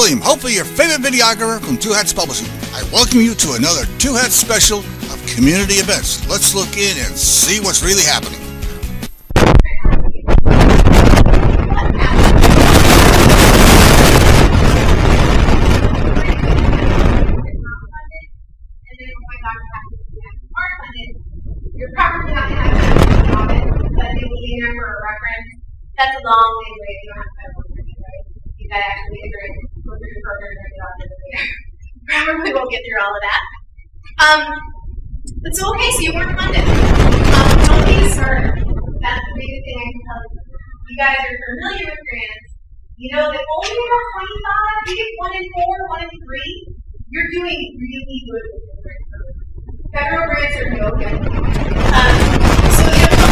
William, hopefully your favorite videographer from Two Hats Publishing. I welcome you to another Two Hats special of community events. Let's look in and see what's really happening. You're probably not going to have to have it, but maybe in there for a reference. That's a long way away. You don't have to have one for me, right? You got to actually integrate go through your program and get all this later. Probably won't get through all of that. But so okay, so you weren't funded. Don't be discouraged. That's the biggest thing I can tell you. You guys are familiar with grants. You know that only about 25, maybe 1 in 4, 1 in 3, you're doing really good with the grant program. Federal grants are no good. So you know,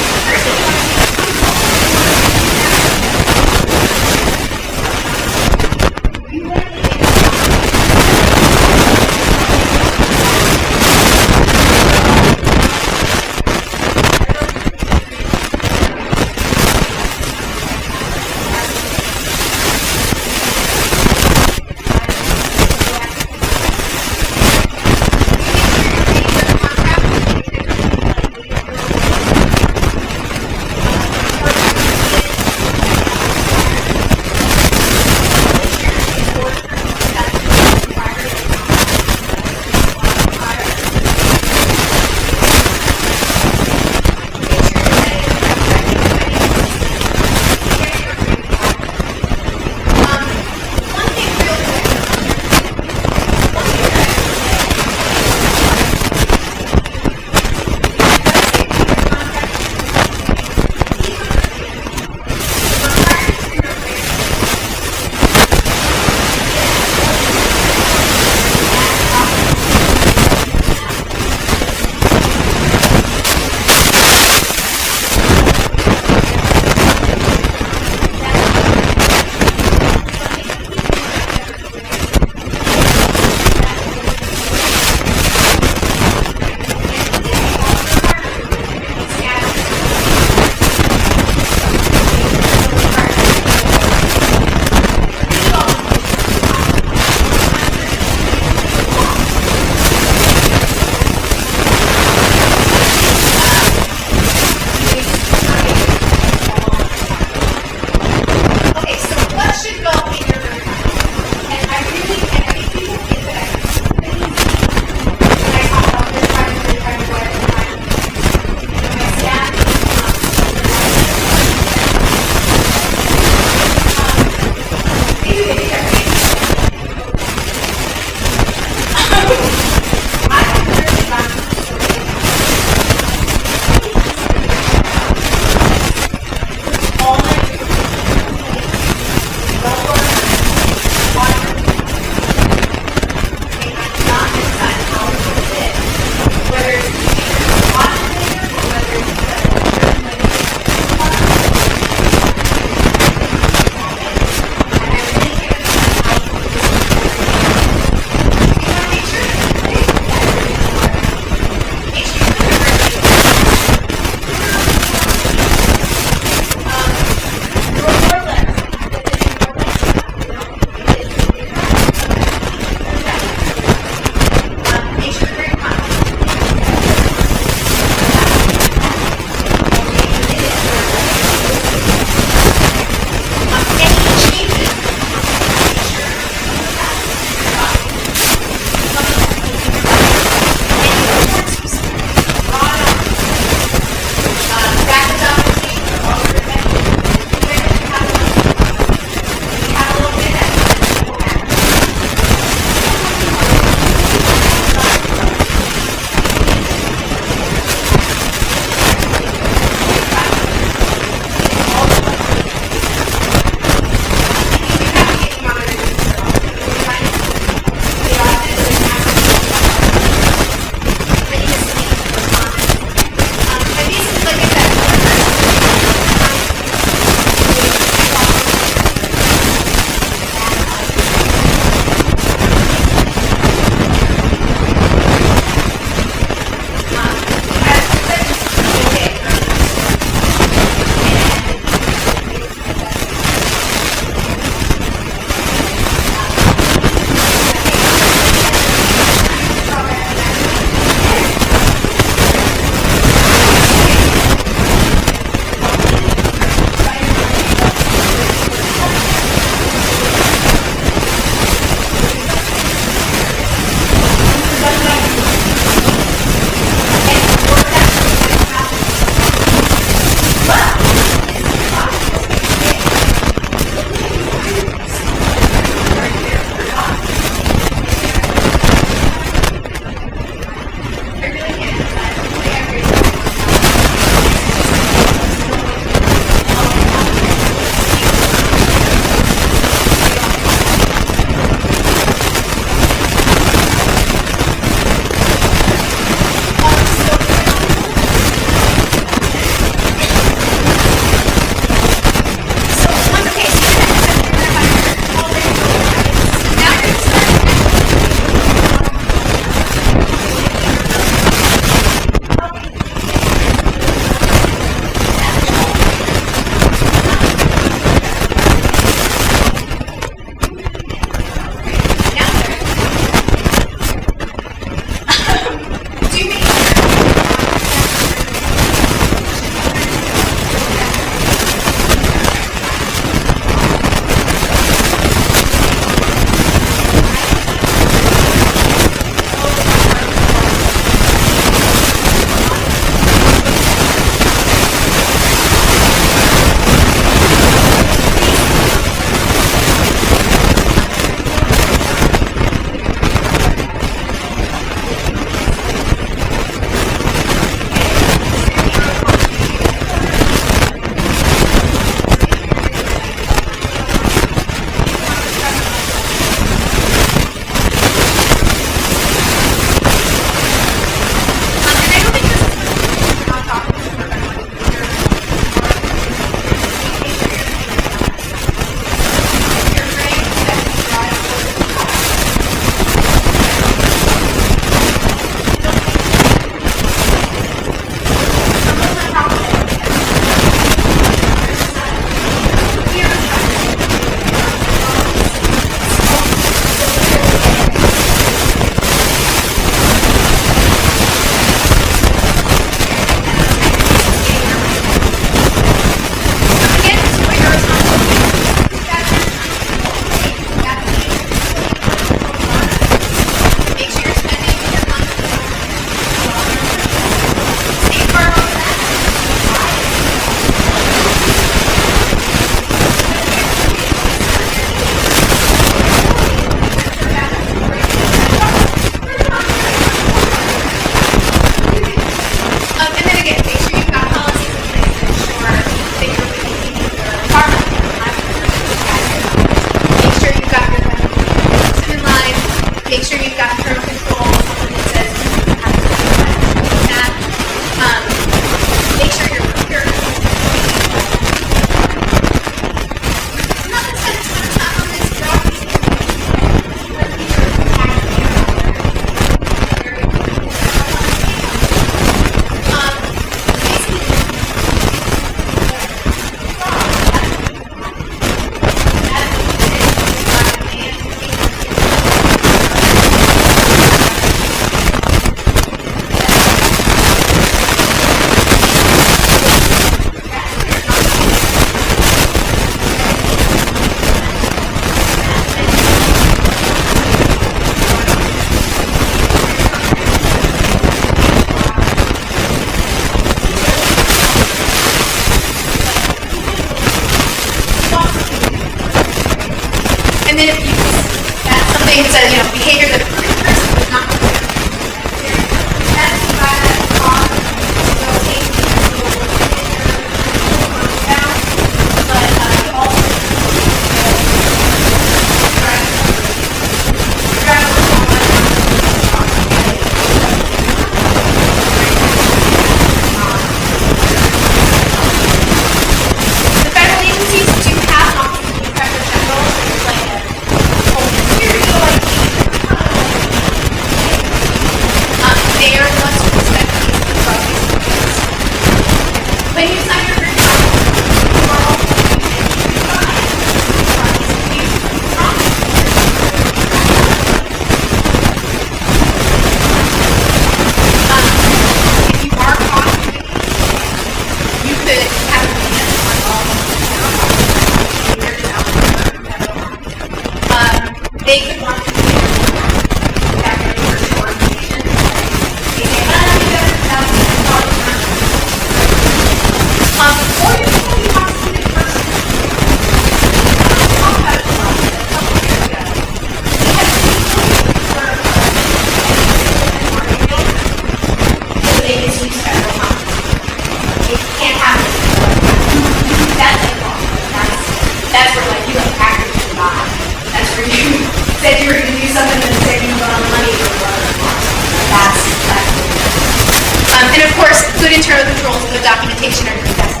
internal controls and the documentation are the best.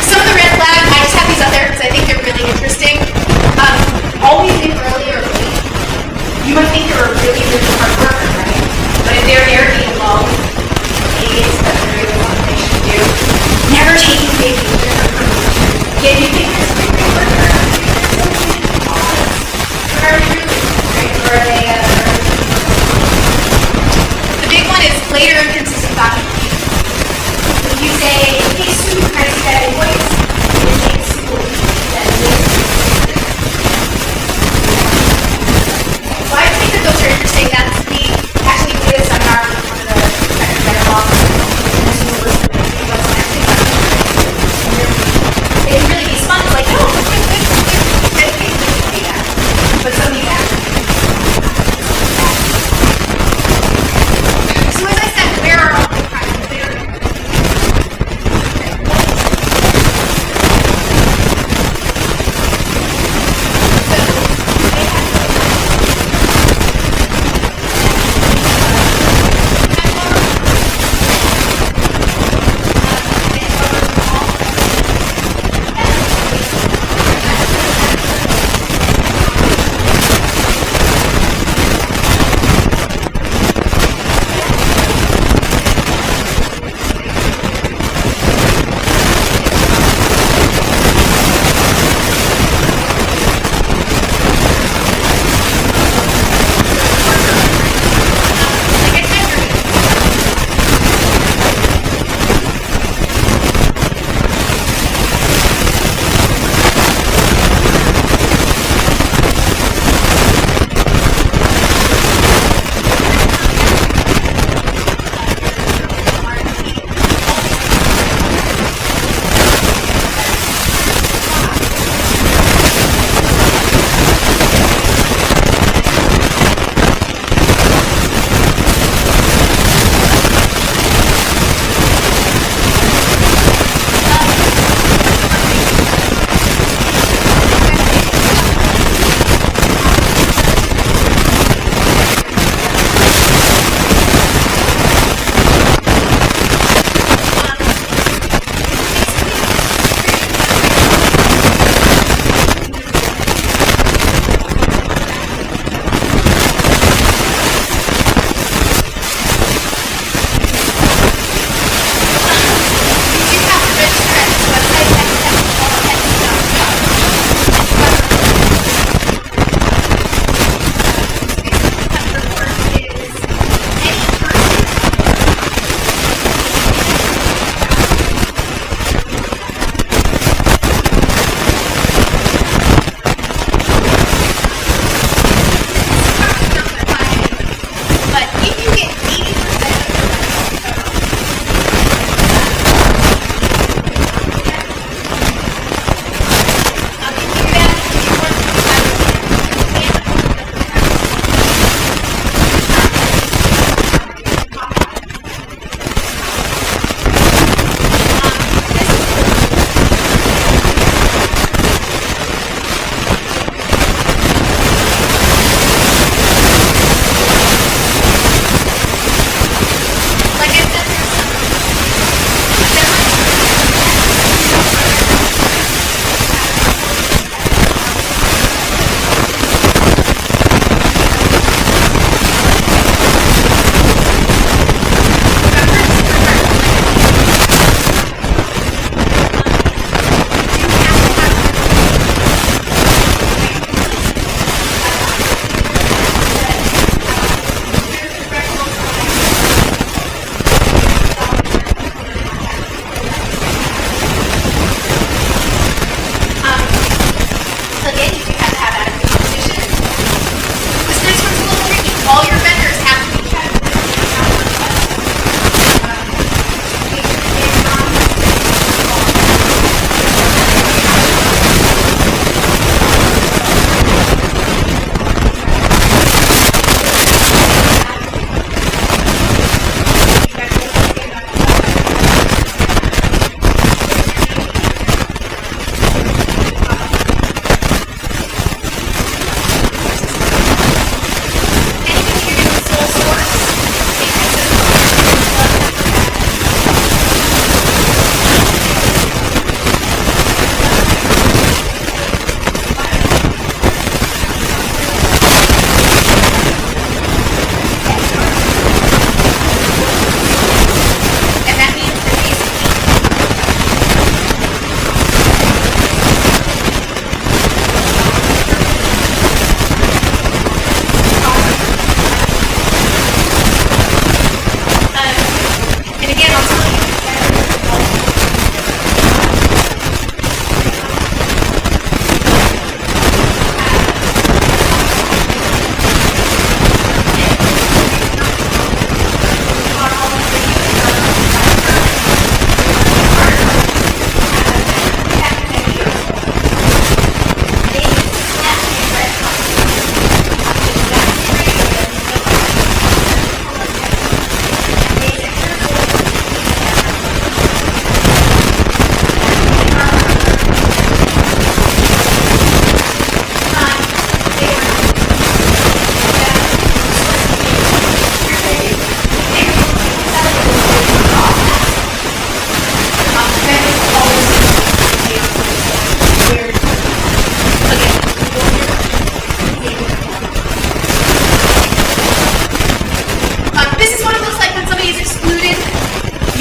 Some of the red flags, I just have these up there because I think they're really interesting. Always leave early or late. You might think you're a really, really hard worker, right? But if they're there being alone, maybe it's that's really what they should do. Never taking vacation or promotion. Yeah, you think this is a great worker. Or are they really, right? Or are they, the big one is later inconsistent documentation. If you say, hey, Sue, can I see that invoice? It takes Sue a week to see that invoice. So I think that those are interesting.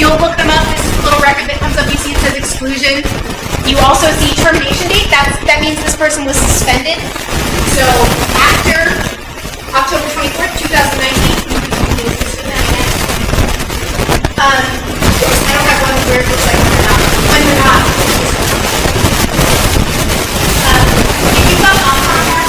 You'll look them up. This is a little record that comes up. You see it says exclusion. You also see termination date. That means this person was suspended. So after October 24th, 2019, I don't have one where it looks like when they're not. If you've got on-contract,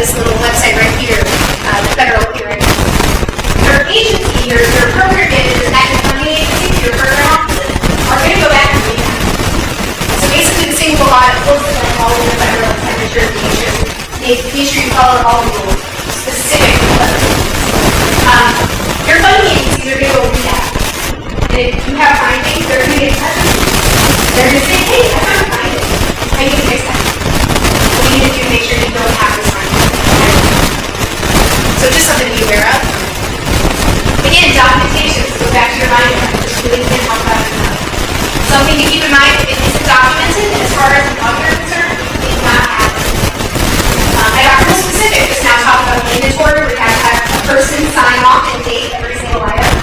this little website right here, the federal hearing. Your agency, your program managers at your funding agency, your program offices, are going to go back and do that. So basically the single law looks like all of the federal expenditures make sure you follow all the rules specific to the your funding agencies are going to go read that. And if you have findings, they're going to get touched. They're going to say, hey, I found a finding. I need to fix that. What you need to do to make sure you don't have this finding. So just something to be aware of. Again, documentation. So go back to your mind. Really can help out enough. Something to keep in mind, if it isn't documented, as far as the auditor is concerned, it's not happening. I got real specific, just now talking about mandatory, where we have to have a person sign off and date every single item.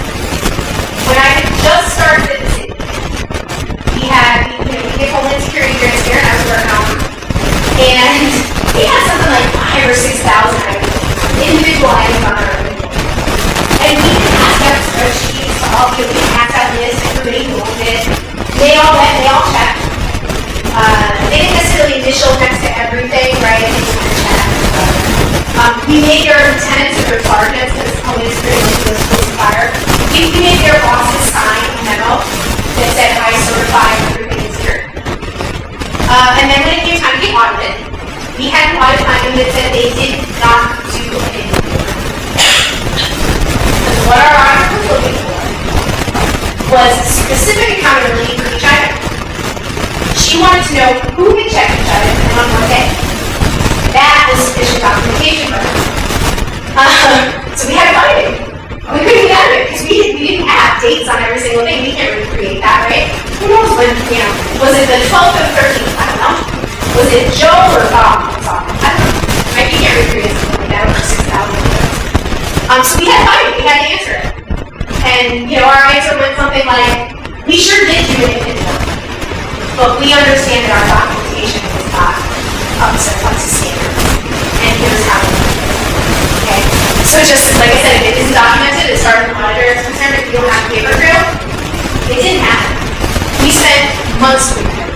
When I just started at the city, we had, we get Homeland Security grants here, and I was working on them. And we had something like 5,000 or 6,000 items, individual items on our own. And we didn't pass out spreadsheets to all people, we didn't pass out lists, everybody who wanted it. They all went, they all checked. They didn't necessarily initial next to everything, right? They just kind of checked. We made their lieutenants or their sergeants, because Homeland Security was supposed to fire. We made their bosses sign a memo that said, I certify everything is here. And then when it came time to get audited, we had an audit finding that said they did not do anything. Because what our audit was looking for was specific accountability for each item. She wanted to know who had checked each item and on what day. That was sufficient documentation for her. when, was it the 12th or 13th? I don't know. Was it Joe or Bob? I don't know. Might be Gary Prius, something like that, over 6,000. So we had to find it, we had to answer it. And, our answer went something like, we sure did do it individually, but we understand that our documentation is not up to standard. And here's how we do it. Okay? So just, like I said, if it isn't documented, as far as the monitor is concerned, if you don't have a paper trail, it didn't happen. We spent months with her.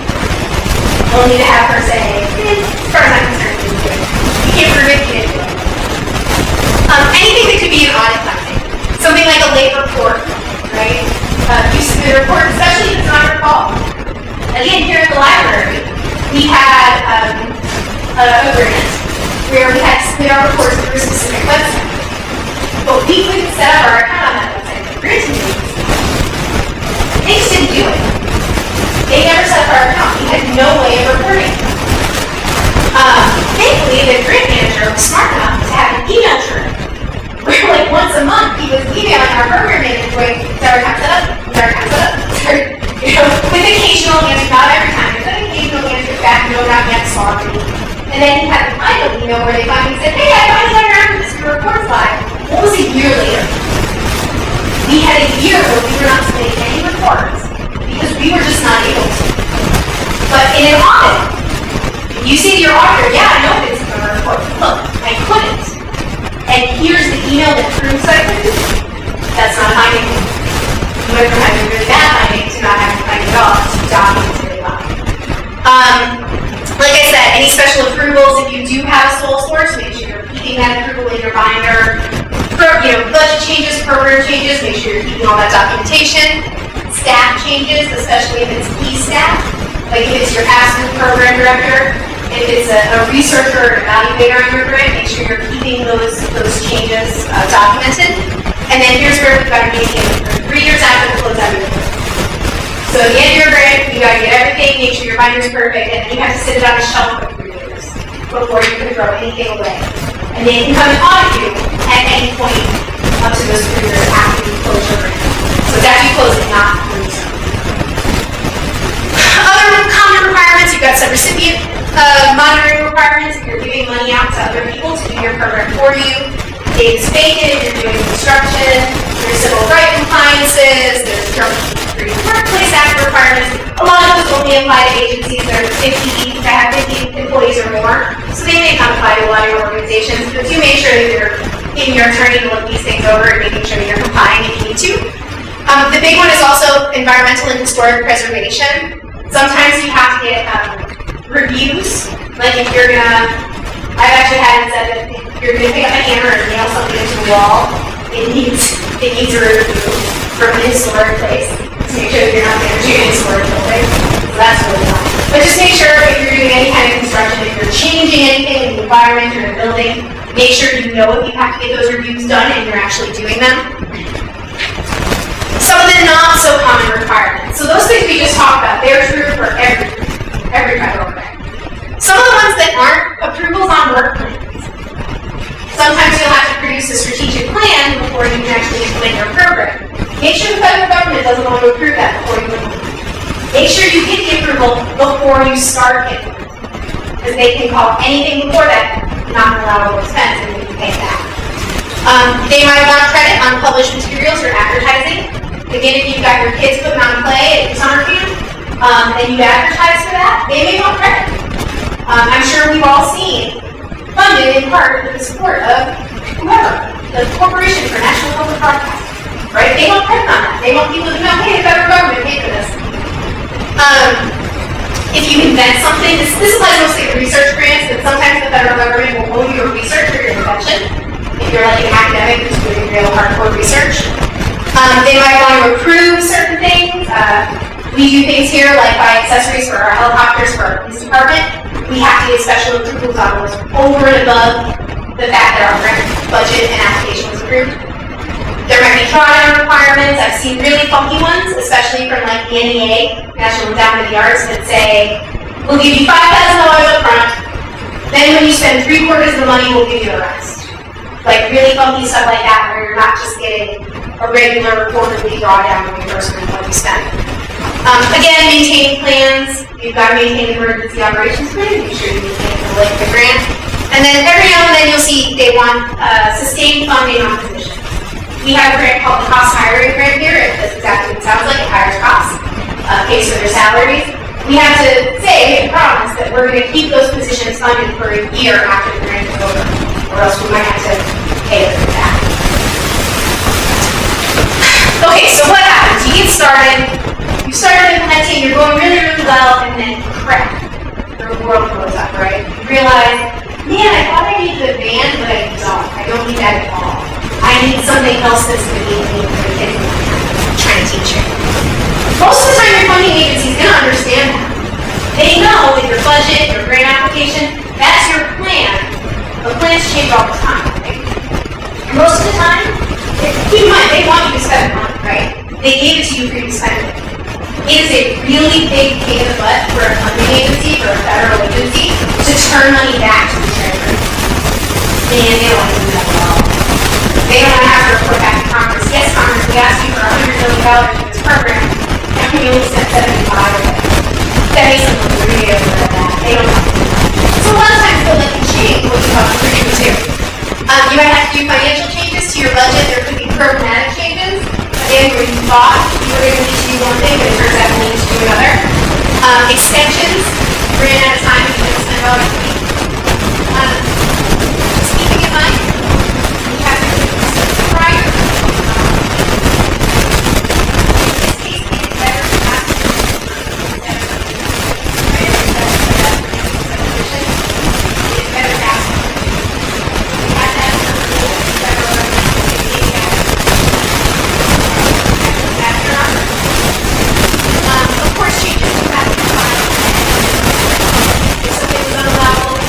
Only to have her say, as far as I'm concerned, you didn't do it. You can't prove it, you didn't do it. Anything that could be an audit finding. Something like a late report, right? You submit a report, especially if it's not your fault. Again, here at the library, we had an agreement where we had to submit our reports through a specific website. But we couldn't set up our account on that website. Granted, they just didn't do it. They never set up our account. We had no way of reporting. Thankfully, the grant manager was smart enough to have an email trail where, like, once a month, he was emailing our program manager going, is our account set up? Is our account set up? With occasional answers, not every time, but then occasional answers back, no, not yet, sorry. And then he had the final email where they finally said, hey, I finally got around to this, your report's live. What was a year later? We had a year where we were not submitting any reports because we were just not able to. But in an audit, you say to your auditor, yeah, I know this is a report. Look, I couldn't. And here's the email that proves I couldn't. That's not a finding. You went from having a really bad finding to not having a finding at all. It's documented really well. Like I said, any special approvals, if you do have a sole source, make sure you're keeping that approval in your binder. Budget changes, program changes, make sure you're keeping all that documentation. Staff changes, especially if it's key staff, like if it's your absolute program director, if it's a researcher or evaluator on your grant, make sure you're keeping those changes documented. And then here's where we've got to be 3 years after the closeout of your grant. So at the end of your grant, you got to get everything, make sure your binder is perfect, and then you have to sit it on a shelf for 3 years before you can throw anything away. And they can come and audit you at any point up to those 3 years after you close your grant. So it's after you close it, not research. Other common requirements, you've got some recipient monitoring requirements. If you're giving money out to other people to do your program for you, dates vacant, you're doing construction, there's civil rights compliances, there's Free Workplace Act requirements. A lot of those only apply to agencies that have 50 employees or more, so they may not apply to a lot of your organizations, but do make sure that you're getting your attorney to look these things over and making sure that you're complying if you need to. The big one is also environmental and historic preservation. Sometimes you have to get reviews, like if you're gonna, I've actually had it said that if you're gonna pick up a hammer and nail something into the wall, it needs a review from an historic place to make sure that you're not damaging an historic building. So that's really fun. But just make sure if you're doing any kind of construction, if you're changing anything in the environment or in the building, make sure you know if you have to get those reviews done and you're actually doing them. Some of the not so common requirements. So those things we just talked about, they're true for every federal grant. Some of the ones that aren't, approvals on work plans. Sometimes you'll have to produce a strategic plan before you can actually implement your program. Make sure the federal government doesn't want to approve that before you implement it. Make sure you get the approval before you start implementing. Because they can call anything before that not an allowable expense and you can pay that. They might want credit on published materials or advertising. Again, if you've got your kids putting on a play at your summer camp, and you advertise for that, they may want credit. I'm sure we've all seen, funded in part with the support of whoever, the Corporation for National Public Broadcasting, right? They want credit on that. They want people to know, hey, the federal government paid for this. If you invent something, this applies mostly to research grants, but sometimes the federal government will own your research or your invention. If you're like an academic who's doing real hardcore research. They might want to approve certain things. We do things here like buy accessories for our helicopters for our police department. We have to get special approvals on those over and above the fact that our grant budget and application was approved. There might be drawdown requirements. I've seen really funky ones, especially from like the NEA, National Endowment of the Arts, that say, we'll give you $5,000 up front, then when you spend 3/4 of the money, we'll give you the rest. Like really funky stuff like that, where you're not just getting a regular quarterly drawdown reimbursement of what you spend. Again, maintaining plans. You've got to maintain the emergency operations plan. Make sure you maintain the grant. And then every now and then you'll see they want sustained funding on positions. We have a grant called the cost hiring grant here. It does exactly what it sounds like. It hires costs, pays for their salaries. We have to say, promise, that we're going to keep those positions funded for a year after the grant is over, or else we might have to pay them back. Okay, so what happens? You get started, you start implementing, you're going really, really well, and then crap, the world blows up, right? You realize, man, I thought I needed a van, but I don't. I don't need that at all. I need something else that's going to be me for the kids I'm trying to teach you. Most of the time, your funding agency is going to understand that. They know that your budget, your grant application, that's your plan. The plans change all the time, right? Most of the time, keep in mind, they want you to spend money, right? They gave it to you for you to spend it. It is a really big pain in the butt for a funding agency, for a federal agency, to turn money back to the treasury. And they don't want to do that at all. They don't want to have to report back to Congress. Yes, Congress, we asked you for $100 million for this program, and we only spent 75 of it. That makes them look really over at that. They don't want to do that. So a lot of times they'll let you change what you have to do too. You might have to do financial changes to your budget. There could be programmatic changes. Again, where you thought you were going to need to do one thing, but it turns out you need to do another. Extensions. Ran out of time and you're going to spend all your week. Just keeping in mind, you have to do this prior. In this case, it's better to have of course, changes to that. If something was unallowable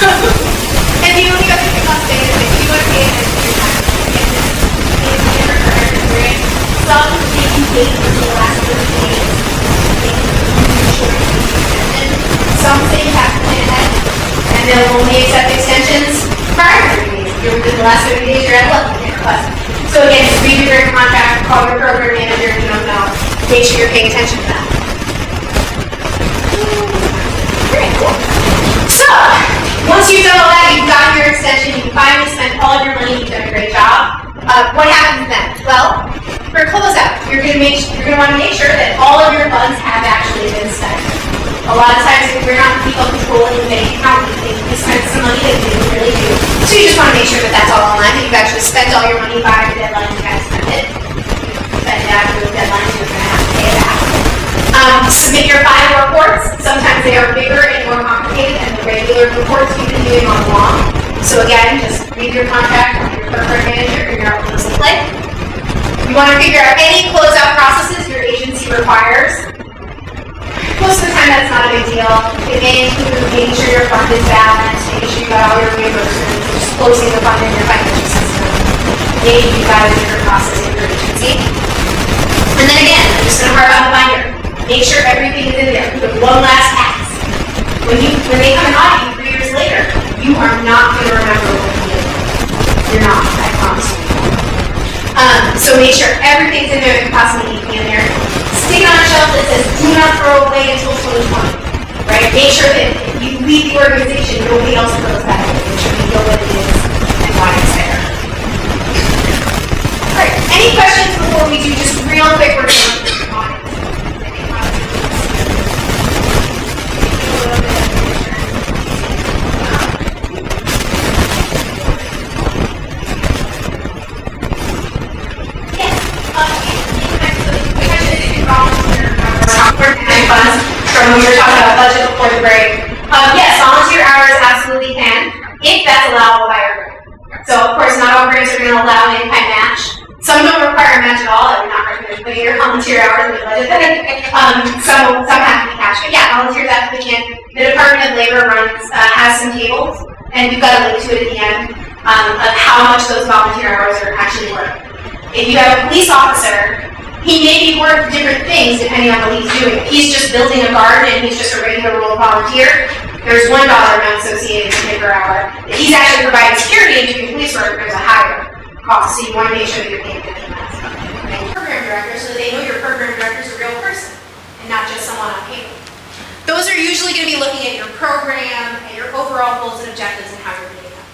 And the only other thing I'll say is if you want to pay attention to your time, some may be paid for the last 30 days. Some say you have to plan ahead, and they'll only accept extensions prior to 30 days. If you're within the last 30 days, you're out of luck, you can't request. So again, just read your direct contract, call your program manager if you don't know. Make sure you're paying attention to that. Very cool. So, once you've done all that, you've got your extension, you finally spent all of your money, you've done a great job. What happens then? Well, for closeout, you're going to want to make sure that all of your funds have actually been spent. A lot of times, if we're not people controlling the bank account, we think we spent some money that we didn't really do. So you just want to make sure that that's all online, that you've actually spent all your money by the deadline you guys spent it. Spend it after the deadline, you're going to have to pay it back. Submit your final reports. Sometimes they are bigger and more complicated than the regular reports you've been doing all along. So again, just read your contract with your program manager and your outputs to play. You want to figure out any closeout processes your agency requires. Most of the time that's not a big deal. It may include making sure your fund is balanced, making sure you got all your reimbursements, just closing the fund in your financial system. Maybe you got a different process in your agency. And then again, I'm just going to harp on the binder. Make sure everything is in there. Put one last pass. When they come and audit you 3 years later, you are not going to remember what you did. You're not, I promise you. So make sure everything's in there that can possibly need to be in there. Stick it on a shelf that says, do not throw away until 2020. Right? Make sure that if you leave the organization, nobody else throws that away. Make sure you know what it is and why it's there. Alright, any questions before we do just real quick review? When we were talking about budget before the break. Yes, volunteer hours absolutely can, if that's allowable by your grant. So, of course, not all grants are going to allow an in-kind match. Some don't require a match at all. I would not recommend putting your volunteer hours in the budget. Some have to be cash. But yeah, volunteers absolutely can. The Department of Labor has some tables, and we've got a link to it at the end, of how much those volunteer hours are actually worth. If you have a police officer, he may be worth different things depending on what he's doing. If he's just building a garden and he's just a regular role volunteer, there's $1 amount associated with him per hour. If he's actually providing security and doing police work, there's a higher cost. So you want to make sure that you're paying attention to that stuff. And program director, so they know your program director is a real person and not just someone on paper. Those are usually going to be looking at your program and your overall goals and objectives and how you're doing them.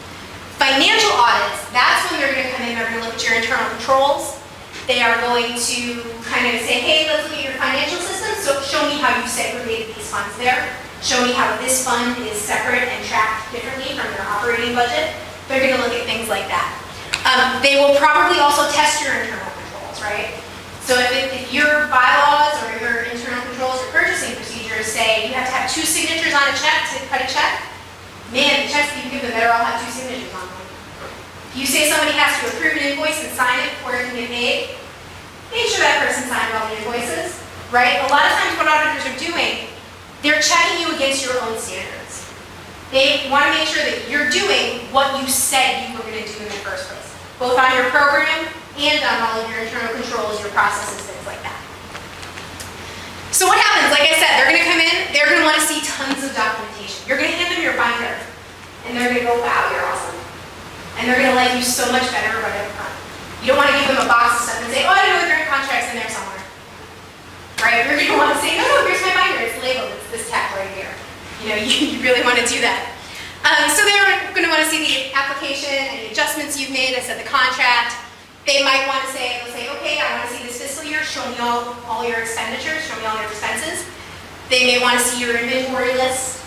Financial audits, that's when they're going to come in, they're going to look at your internal controls. They are going to kind of say, hey, let's look at your financial system, so show me how you segregated these funds there. Show me how this fund is separate and tracked differently from your operating budget. They're going to look at things like that. They will probably also test your internal controls, right? So if your bylaws or your internal controls or purchasing procedures say you have to have 2 signatures on a check to cut a check, man, the checks that you give them better all have 2 signatures on them. You say somebody has to approve an invoice and sign it before it can get paid, make sure that person signed all the invoices, right? A lot of times what auditors are doing, they're checking you against your own standards. They want to make sure that you're doing what you said you were going to do in the first place, both on your program and on all of your internal controls, your processes, things like that. So what happens? Like I said, they're going to come in, they're going to want to see tons of documentation. You're going to hand them your binder, and they're going to go, wow, you're awesome. And they're going to like you so much better right up front. You don't want to give them a box of stuff and say, oh, I know the grant contract's in there somewhere. Right? You're going to want to say, no, here's my binder. It's labeled. It's this tab right here. You know, you really want to do that. So they're going to want to see the application, any adjustments you've made, I said the contract. They might want to say, they'll say, okay, I want to see this fiscal year. Show me all your expenditures. Show me all your expenses. They may want to see your inventory list.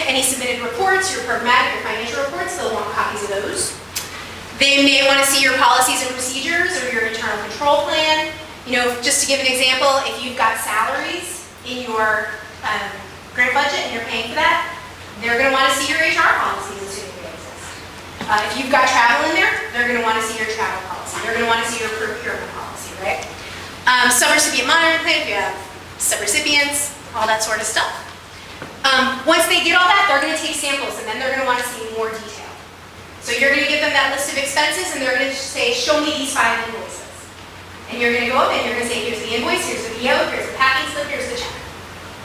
Any submitted reports, your programmatic, your financial reports, they'll want copies of those. They may want to see your policies and procedures or your internal control plan. You know, just to give an example, if you've got salaries in your grant budget and you're paying for that, they're going to want to see your HR policies assuming they exist. If you've got travel in there, they're going to want to see your travel policy. They're going to want to see your procurement policy, right? Subrecipient monitoring plan, if you have subrecipients, all that sort of stuff. Once they get all that, are going to take samples, and then they're going to want to see more detail. So you're going to give them that list of expenses, and they're going to say, show me these 5 invoices. And you're going to go up and you're going to say, here's the invoice, here's the PO, here's the packing slip, here's the check.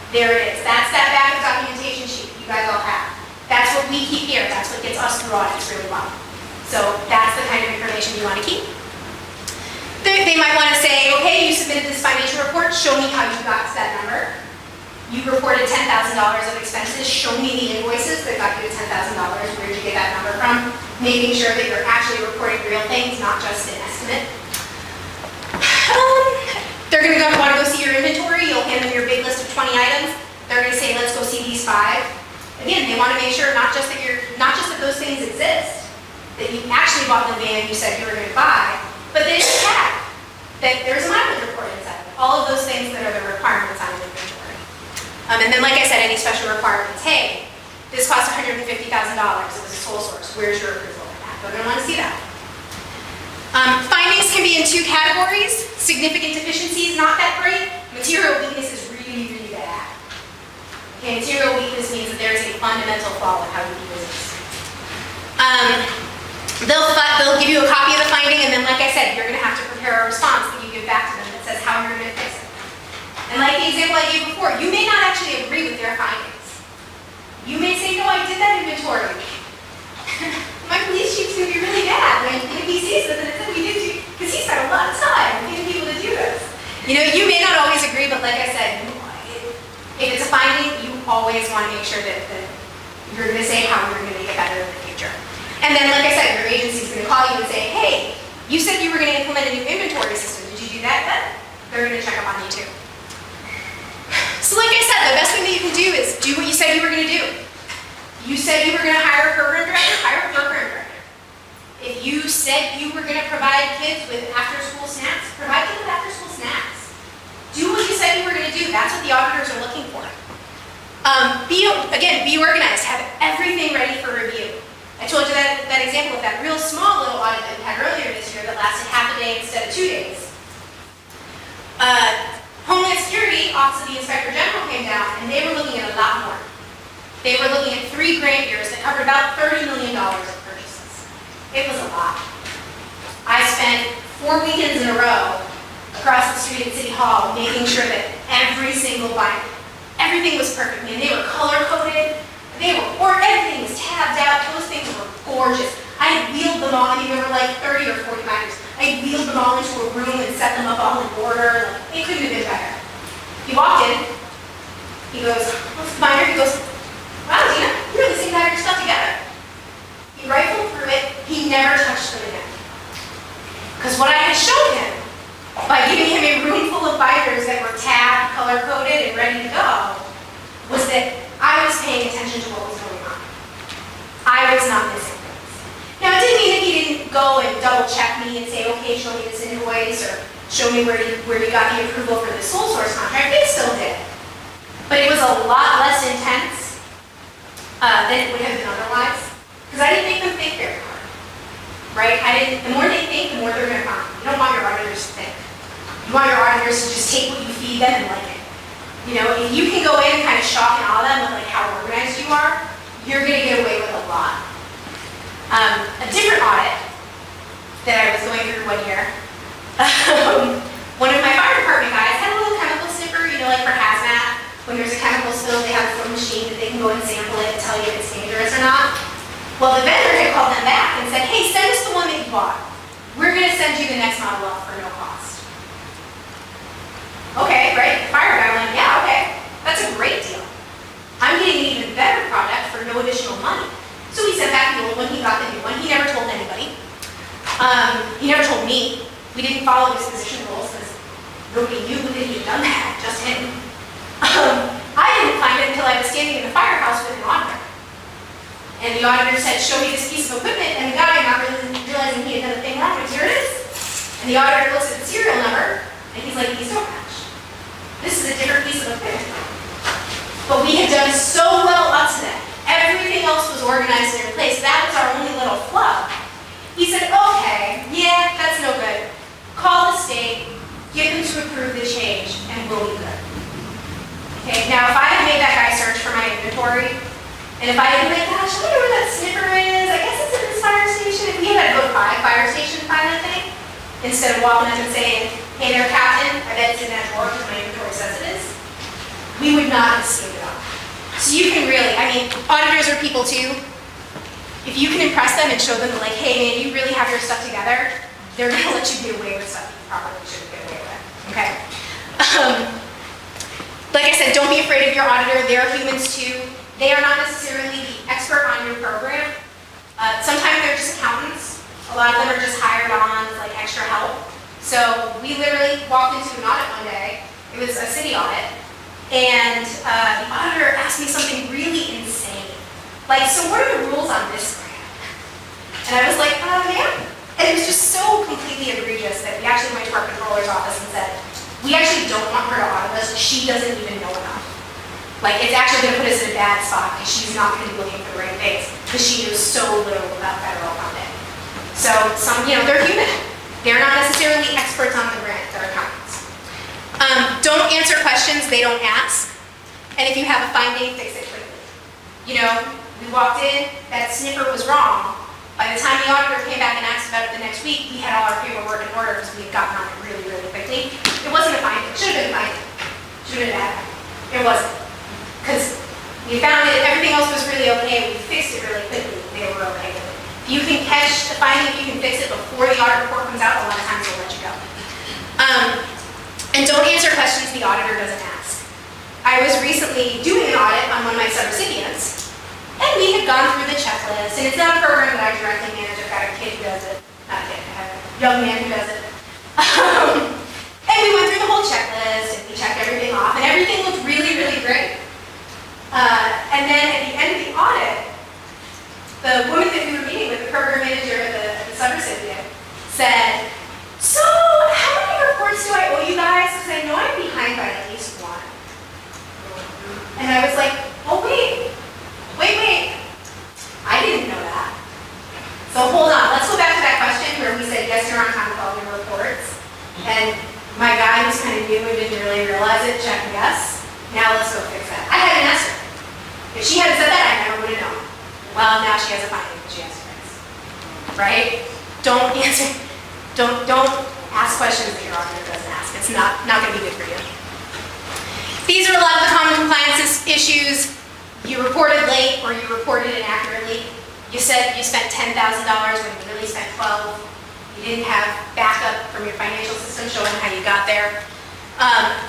There it is. That's that bag of documentation sheet you guys all have. That's what we keep here. That's what gets us through audits really well. So that's the kind of information you want to keep. They might want to say, okay, you submitted this financial report, show me how you got to that number. You reported $10,000 of expenses, show me the invoices that got you to $10,000. Where did you get that number from? Making sure that you're actually reporting real things, not just an estimate. They're going to want to go see your inventory. You'll hand them your big list of 20 items. They're going to say, let's go see these 5. Again, they want to make sure not just that those things exist, that you actually bought the van you said you were going to buy, but that it's tagged, that there's a mileage report inside of it. All of those things that are the requirements on an inventory. And then, like I said, any special requirements. Hey, this cost $150,000. It was a sole source. Where's your approval for that? They're going to want to see that. Findings can be in 2 categories. Significant deficiencies, not that great. Material weakness is really, really bad. Okay, material weakness means that there's a fundamental flaw in how you do business. They'll give you a copy of the finding, and then, like I said, you're going to have to prepare a response that you give back to them that says how you're going to fix it. And like the example I gave before, you may not actually agree with their findings. You may say, no, I did that inventory. My police chief's going to be really bad when he sees this and it said we did do, because he spent a lot of time getting people to do this. You know, you may not always agree, but like I said, if it's a finding, you always want to make sure that you're going to say how you're going to make it better in the future. And then, like I said, your agency's going to call you and say, hey, you said you were going to implement a new inventory system. Did you do that then? They're going to check up on you too. So like I said, the best thing that you can do is do what you said you were going to do. You said you were going to hire a program director, hire a program director. If you said you were going to provide kids with after-school snacks, provide them with after-school snacks. Do what you said you were going to do. That's what the auditors are looking for. Be organized. Have everything ready for review. I told you that example of that real small little audit that we had earlier this year that lasted half a day instead of 2 days. Homeland Security, Office of the Inspector General came down, and they were looking at a lot more. They were looking at 3 grant years that covered about $30 million of purchases. It was a lot. I spent 4 weekends in a row across the street at City Hall making sure that every single binder, everything was perfect. I mean, they were color-coded, everything was tabbed out. Those things were gorgeous. I had wheeled them all, I mean, there were like 30 or 40 binders. I had wheeled them all into a room and set them up all in order. It couldn't have been better. He walked in, he goes, what's the binder? He goes, wow, Dina, you really seem to have your stuff together. He rifled through it, he never touched them again. Because what I had shown him, by giving him a room full of binders that were tabbed, color-coded, and ready to go, was that I was paying attention to what was going on. I was not missing things. Now, it didn't mean that he didn't go and double-check me and say, okay, show me this invoice, or show me where you got the approval for the sole source contract. They still did. But it was a lot less intense than it would have been otherwise. Because I didn't make them think very hard. Right? The more they think, the more they're going to find. You don't want your auditors to think. You want your auditors to just take what you feed them and like it. You know, if you can go in and kind of shock and awe them with like how organized you are, you're going to get away with a lot. A different audit that I was going through one year, one of my fire department guys had a little chemical sniffer, you know, like for hazmat. When there's a chemical spill, they have a little machine that they can go and sample it and tell you if it's dangerous or not. Well, the vendor had called them back and said, hey, send us the one that you bought. We're going to send you the next model up for no cost. Okay, right? The fire guy went, yeah, okay. That's a great deal. I'm getting an even better product for no additional money. So he sent back the old one, he got the new one. He never told anybody. He never told me. We didn't follow disposition rules because nobody knew that he had done that, just him. I didn't find it until I was standing in the firehouse with an auditor. And the auditor said, show me this piece of equipment, and the guy, not really realizing he had done the thing wrong, goes, here it is. And the auditor looks at the serial number, and he's like, these don't match. This is a different piece of equipment. But we had done so well up to that. Everything else was organized in their place. That was our only little flub. He said, okay, yeah, that's no good. Call the state, get them to approve the change, and we'll be good. Okay, now if I had made that guy search for my inventory, And if I had been like, gosh, I wonder where that sniffer is, I guess it's in this fire station. If we had to go to my fire station to find that thing, instead of walking up and saying, hey there, Captain, I bet it's in that drawer because my inventory says it is, we would not have seen it all. So you can really, I mean, auditors are people too. If you can impress them and show them that like, hey man, you really have your stuff together, they're gonna let you get away with stuff you probably shouldn't get away with, okay? Like I said, don't be afraid of your auditor, they're humans too. They are not necessarily the expert on your program. Sometimes they're just accountants. A lot of them are just hired on as like extra help. So we literally walked into an audit one day. It was a city audit. And the auditor asked me something really insane. Like, so what are the rules on this grant? And I was like, ma'am. And it was just so completely egregious that we actually went to our controller's office and said, we actually don't want her to audit us. She doesn't even know enough. Like, it's actually going to put us in a bad spot because she's not going to be looking for the right things because she knows so little about federal funding. So some, they're human. They're not necessarily experts on the grant. They're accountants. Don't answer questions they don't ask. And if you have a finding, fix it quickly. We walked in, that sniffer was wrong. By the time the auditor came back and asked about it the next week, we had all our paperwork in order because we had gotten on it really, really quickly. It wasn't a finding. It should have been a finding. Should have been a bad finding. It wasn't. Because we found it, everything else was really okay, we fixed it really quickly, they were okay with it. If you can catch the finding, if you can fix it before the audit report comes out, a lot of times they'll let you go. And don't answer questions the auditor doesn't ask. I was recently doing an audit on one of my subrecipients, and we had gone through the checklist, and it's not a program that I directly manage, I've got a kid who does it, not a kid, I have a young man who does it. And we went through the whole checklist, and we checked everything off, and everything looked really, really great. And then at the end of the audit, the woman that we were meeting with, the program manager at the subrecipient, said, so how many reports do I owe you guys? Because I know I'm behind by at least one. And I was like, oh wait. I didn't know that. So hold on, let's go back to that question where we said, yes, you're on time with all your reports. And my guy who's kind of new and didn't really realize it, checked yes. Now let's go fix that. I hadn't asked her. If she hadn't said that, I never would have known. Well, now she has a finding that she has to fix. Right? Don't ask questions that your auditor doesn't ask. It's not going to be good for you. These are a lot of the common compliance issues. You reported late or you reported inaccurately. You said you spent $10,000 when you really spent $12,000. You didn't have backup from your financial system showing how you got there.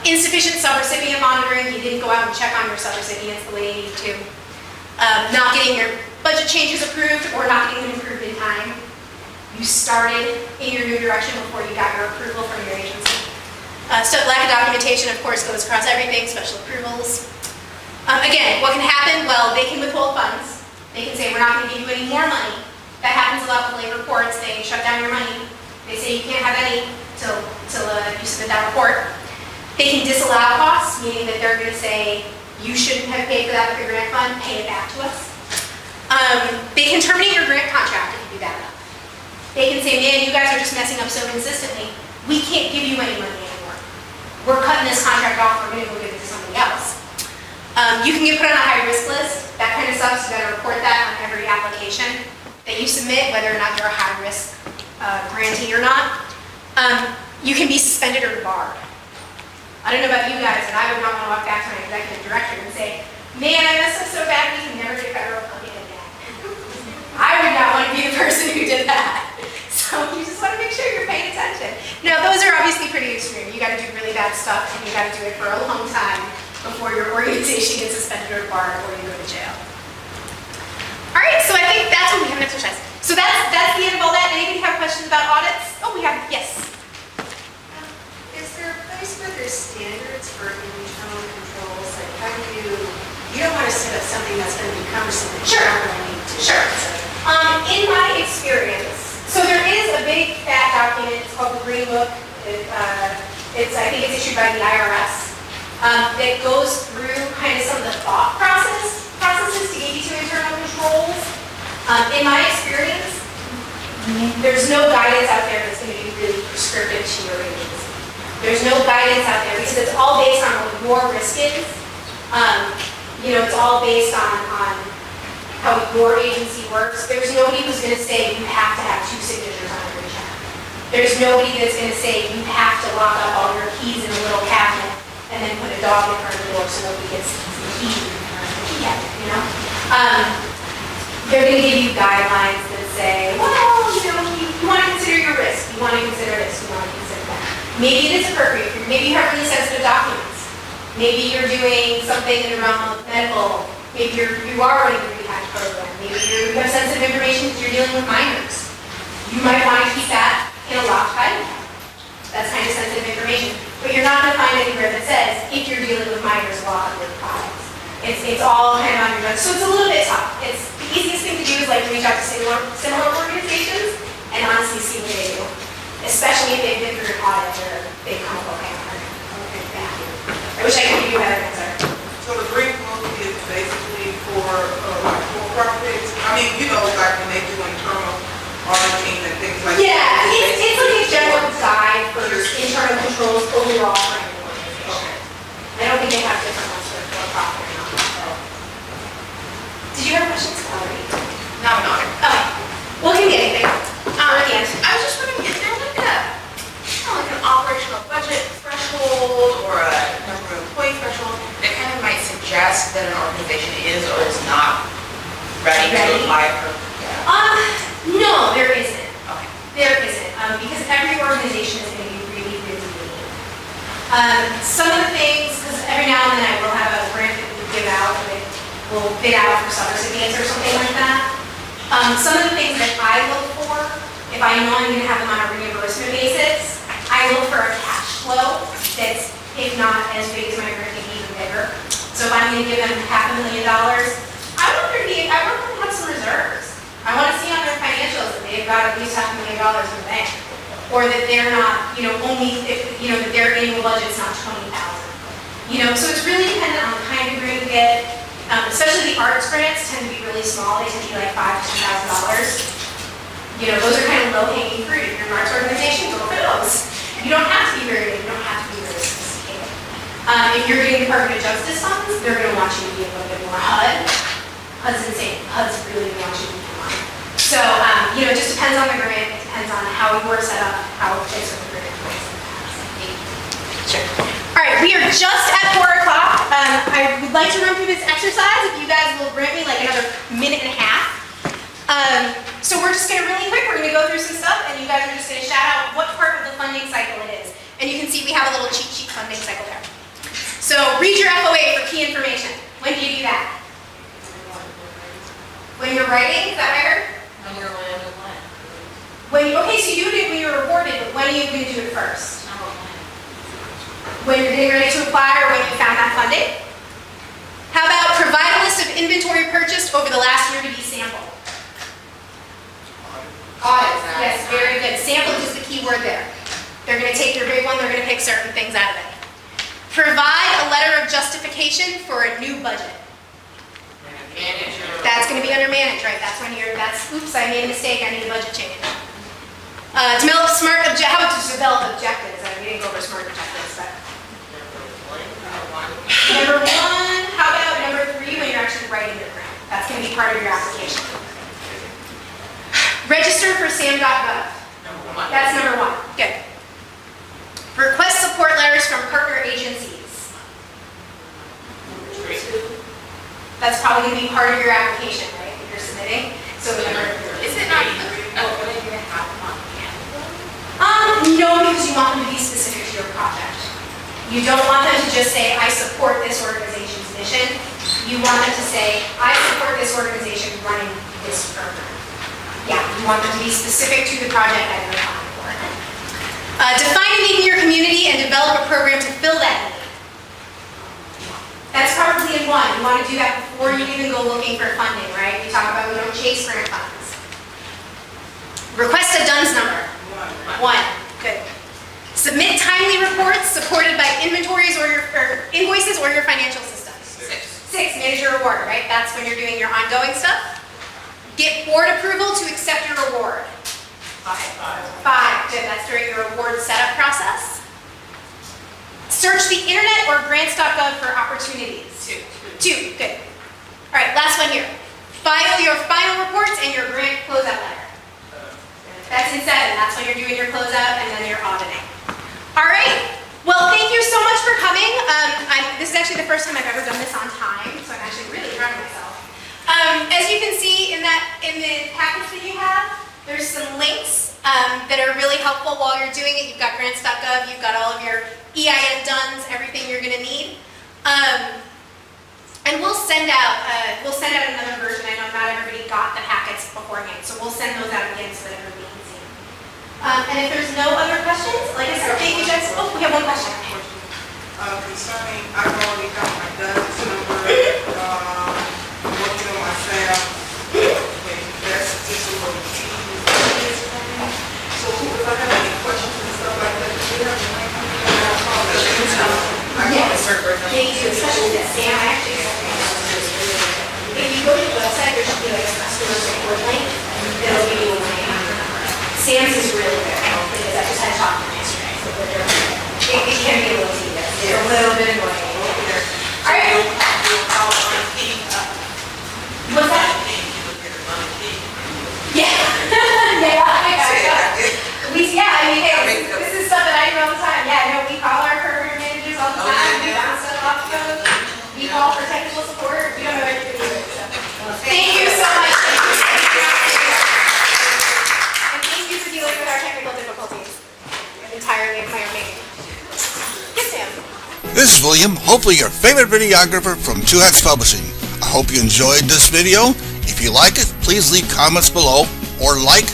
Insufficient subrecipient monitoring, you didn't go out and check on your subrecipients the way you needed to. Not getting your budget changes approved or not getting them approved in time. You started in your new direction before you got your approval from your agency. Lack of documentation, of course, goes across everything, special approvals. Again, what can happen? Well, they can withhold funds. They can say, we're not going to give you any more money. That happens a lot with labor reports. They shut down your money. They say you can't have any till you submit that report. They can disallow costs, meaning that they're going to say, you shouldn't have paid for that with your grant fund, pay it back to us. They can terminate your grant contract if you do that enough. They can say, man, you guys are just messing up so consistently, we can't give you any money anymore. We're cutting this contract off, we're going to go give it to somebody else. You can get put on a high-risk list. That kind of stuff, so you got to report that on every application that you submit, whether or not you're a high-risk grantee or not. You can be suspended or debarred. I don't know about you guys, but I would not want to walk back to my executive director and say, man, I messed up so bad we can never get federal funding again. I would not want to be the person who did that. So you just want to make sure you're paying attention. Now, those are obviously pretty extreme. You got to do really bad stuff, and you got to do it for a long time before your organization gets suspended or barred or you go to jail. All right, so I think that's what we have an exercise. So that's the end of all that. Anybody have questions about audits? Oh, we have, yes. Is there a place where there's standards for internal controls? Like how do you don't want to set up something that's going to be cumbersome that you don't really need to. Sure. In my experience, so there is a big fat document, it's called the Green Book. I think it's issued by the IRS, that goes through kind of some of the thought processes to get you to internal controls. In my experience, there's no guidance out there that's going to be really prescriptive to your agency. There's no guidance out there because it's all based on what your risk is. It's all based on your agency works, there's nobody who's gonna say you have to have 2 signatures on every check. There's nobody that's gonna say you have to lock up all your keys in a little cabinet and then put a dog in front of the door so nobody gets the key in front of the key cabinet, you know? They're gonna give you guidelines that say, well, you wanna consider your risk, you wanna consider this, you wanna consider that. Maybe it is appropriate, maybe you have really sensitive documents. Maybe you're doing something in the realm of medical, maybe you are running a rehab program, maybe you have sensitive information because you're dealing with minors. You might want to keep that in a locked filing cabinet. That's kind of sensitive information. But you're not going to find anywhere that says, if you're dealing with minors, lock up your files. It's all kind of on your notes. So it's a little bit tough. The easiest thing to do is like reach out to similar organizations and honestly see what they do. Especially if they've been through an audit or they've come up with I wish I could give you a better answer. So the green book is basically for profits. I mean, like when they do internal auditing and things like that. Yeah, it's like a general guide for internal controls overall for any organization. Okay. I don't think they have different ones for profit or not. Did you have questions already? No. Okay. Well, it can be anything. At the end. I was just wondering, is there like an operational budget threshold or a number of employee threshold that kind of might suggest that an organization is or is not ready to apply for? No, there isn't. Okay. There isn't, because every organization is going to be really busy. Some of the things, because every now and then I will have a grant that we give out, that we'll bid out for sub-recipients or something like that. Some of the things that I look for, if I know I'm going to have them on a reimbursement basis, I look for a cash flow that's, if not as big as my grant, maybe even bigger. So if I'm going to give them $500,000, I want them to have some reserves. I want to see on their financials that they've got at least $500,000 in the bank, or that they're not, that their annual budget's not $20,000. So it's really dependent on the kind of grant you get. Especially the arts grants tend to be really small. They tend to be like $5,000 to $10,000. Those are kind of low-hanging fruit. If you're an arts organization, go for those. You don't have to be very big. You don't have to be very sophisticated. If you're getting Department of Justice funds, they're going to want you to be a little bit more HUD. HUD's insane. HUD's really want you to be more. So, it just depends on the grant. It depends on how you are set up, how it fits with the grant. Sure. All right, we are just at 4 o'clock. I would like to run through this exercise if you guys will grant me like another minute and a half. So we're just going to really quick, we're going to go through some stuff and you guys are just going to shout out what part of the funding cycle it is. And you can see we have a little cheat sheet funding cycle there. So read your FOA for key information. When do you do that? When you're writing, is that what I heard? When you're landing when? Okay, so you do it when you're reported, but when are you going to do it first? When you're getting ready to apply or when you found that funding? How about provide a list of inventory purchased over the last year to be sampled? Audit. Yes, very good. Sampled is the key word there. They're going to take your big one, they're going to pick certain things out of it. Provide a letter of justification for a new budget. Manager. That's going to be under manage, right? That's when oops, I made a mistake, I need a budget change. Develop how to develop objectives. We didn't go over smart objectives, but. Number 1, how about number 3 when you're actually writing your grant? That's going to be part of your application. Register for SAM.gov. Number 1. That's number 1. Good. Request support letters from partner agencies. That's probably going to be part of your application, right? That you're submitting. So Is it not good idea to have them on hand? No, because you want them to be specific to your project. You don't want them to just say, I support this organization's mission. You want them to say, I support this organization running this program. Yeah, you want them to be specific to the project that you're applying for. Define a need in your community and develop a program to fill that need. That's probably in 1. You want to do that before you even go looking for funding, right? We talk about we don't chase grant funds. Request a DUNS number. 1. Good. Submit timely reports supported by inventories or invoices or your financial systems. 6. Manage your reward, right? That's when you're doing your ongoing stuff. Get board approval to accept your reward. 5. Good. That's during your reward setup process. Search the internet or grants.gov for opportunities. 2. Good. All right, last one here. File your first time I've ever done this on time, so I'm actually really proud of myself. As you can see in the package that you have, there's some links that are really helpful while you're doing it. You've got grants.gov, you've got all of your EIN duns, everything you're going to need. And we'll send out another version. I know not everybody got the packets beforehand, so we'll send those out again so that everybody can see them. And if there's no other questions, like I said, thank you, Jess. Oh, we have one question. Concerning, I've already got my DUNS number, I'm working on my SAM, and that's just a little tedious for me. So if I have any questions and stuff like that, do you have a link? Yes, they do, especially that Sam actually. If you go to the website, there should be like a customer support link, it'll give you a link. Sam's is really good, because I just had talked to them yesterday, so they're really good. It can be a little tedious, it's a little bit annoying. All right. What's that? Yeah. Yeah, I mean, hey, this is stuff that I do all the time. Yeah, no, we call our program managers all the time, we bounce stuff off code, we call for technical support, we don't know everything either, so. Thank you so much. And thank you for dealing with our technical difficulties. Entirely of my own making. Yes, Sam. This is William, hopefully your favorite videographer from Two Hats Publishing. I hope you enjoyed this video. If you like it, please leave comments below, or like,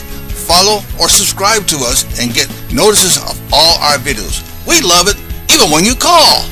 follow, or subscribe to us and get notices of all our videos. We love it, even when you call.